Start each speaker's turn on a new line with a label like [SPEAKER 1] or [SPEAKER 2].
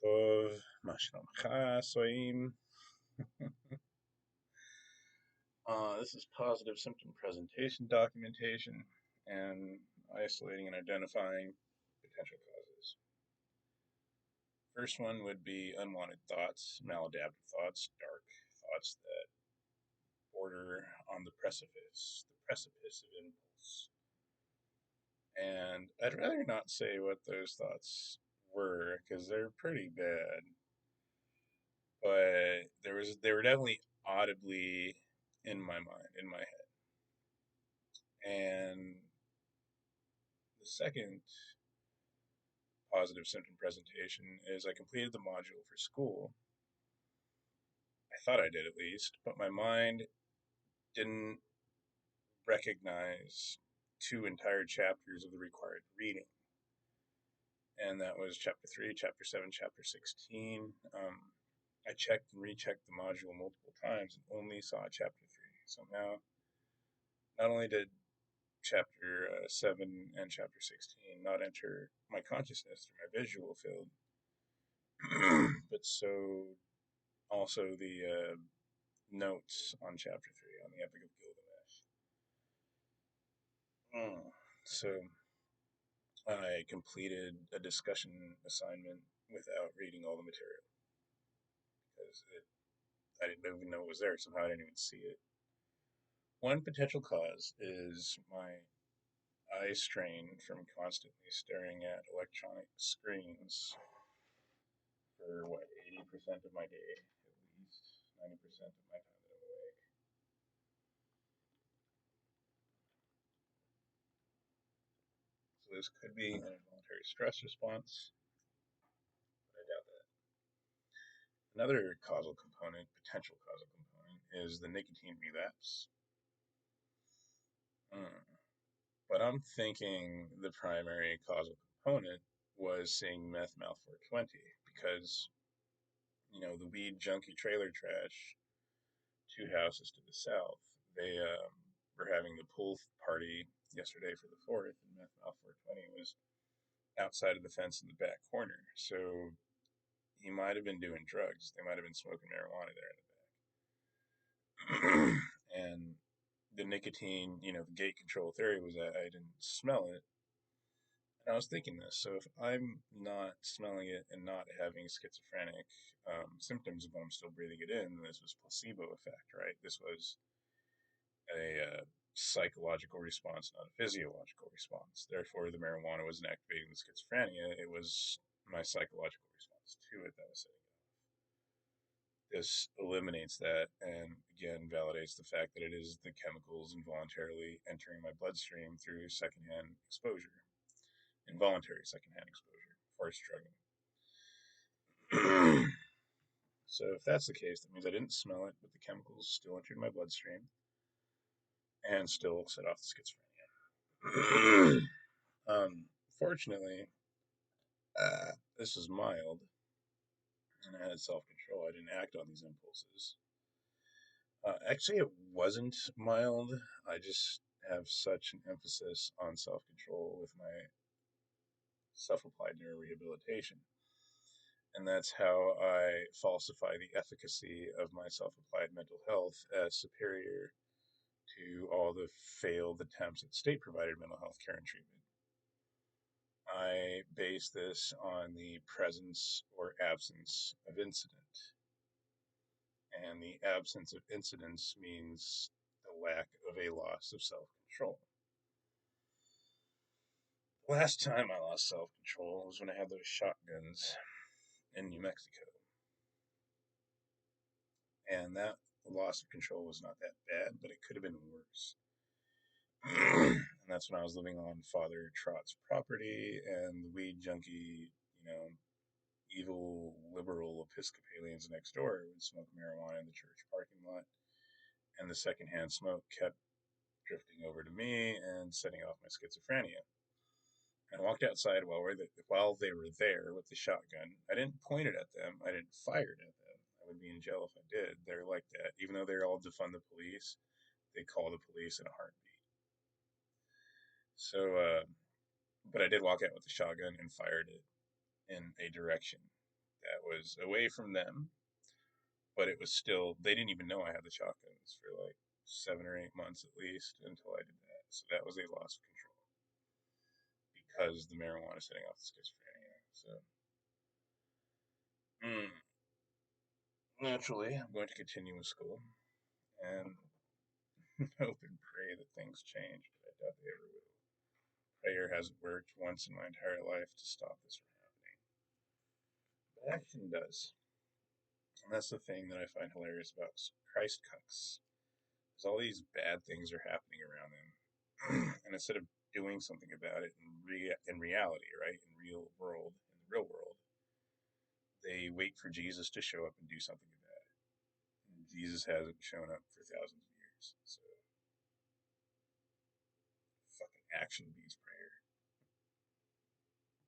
[SPEAKER 1] טוב, מה שלומך, סויים? This is positive symptom presentation documentation and isolating and identifying potential causes. First one would be unwanted thoughts, maladaptive thoughts, dark thoughts that border on the precipice of impulse. And I'd rather not say what those thoughts were because they're pretty bad, but they were definitely audibly in my mind, in my head. And the second positive symptom presentation is I completed the module for school. I thought I did at least, but my mind didn't recognize two entire chapters of the required reading. And that was chapter 3, chapter 7, chapter 16. I checked and rechecked the module multiple times and only saw chapter 3. So now, not only did chapter 7 and chapter 16 not enter my consciousness through my visual field, but so also the notes on chapter 3 on the Epic of Gilgamesh. So I completed a discussion assignment without reading all the material because I didn't even know it was there. Somehow I didn't even see it. One potential cause is my eye strain from constantly staring at electronic screens for 80% of my day, at least 90% of my time that I'm awake. So this could be an involuntary stress response, but I doubt that. Another causal component, potential causal component, is the nicotine relapse. But I'm thinking the primary causal component was seeing meth mouth 420 because, the weed junkie trailer trash, two houses to the south, they were having the pool party yesterday for the 4th, and meth mouth 420 was outside of the fence in the back corner. So he might have been doing drugs. They might have been smoking marijuana there in the back. And the nicotine, the gate control theory was that I didn't smell it. And I was thinking this. So if I'm not smelling it and not having schizophrenic symptoms, but I'm still breathing it in, then this was placebo effect, right? This was a psychological response, not a physiological response. Therefore, the marijuana wasn't activating the schizophrenia. It was my psychological response to it that was setting it off. This eliminates that and again validates the fact that it is the chemicals involuntarily entering my bloodstream through secondhand exposure, involuntary secondhand exposure, forced drugging. So if that's the case, that means I didn't smell it, but the chemicals still entered my bloodstream and still set off the schizophrenia. Fortunately, this is mild, and I had self-control. I didn't act on these impulses. Actually, it wasn't mild. I just have such an emphasis on self-control with my self-applied neurorehabilitation. And that's how I falsify the efficacy of my self-applied mental health as superior to all the failed attempts at state-provided mental health care and treatment. I base this on the presence or absence of incident. And the absence of incidence means the lack of a loss of self-control. The last time I lost self-control was when I had those shotguns in New Mexico. And that loss of control was not that bad, but it could have been worse. And that's when I was living on Father Trott's property, and the weed junkie, evil liberal Episcopalians next door would smoke marijuana in the church parking lot, and the secondhand smoke kept drifting over to me and setting off my schizophrenia. And I walked outside while they were there with the shotgun. I didn't point it at them. I didn't fire it at them. I would be in jail if I did. They're like that. Even though they're all defund the police, they call the police in a heartbeat. So, but I did walk out with the shotgun and fired it in a direction that was away from them, but it was still, they didn't even know I had the shotguns for like 7 or 8 months at least until I did that. So that was a loss of control because the marijuana is setting off the schizophrenia. So naturally, I'm going to continue with school and hope and pray that things change, but I doubt they ever will. Prayer hasn't worked once in my entire life to stop this from happening, but action does. And that's the thing that I find hilarious about Christ cucks. Because all these bad things are happening around them. And instead of doing something about it in reality, right, in the real world, they wait for Jesus to show up and do something about it. And Jesus hasn't shown up for thousands of years. So, fucking action beats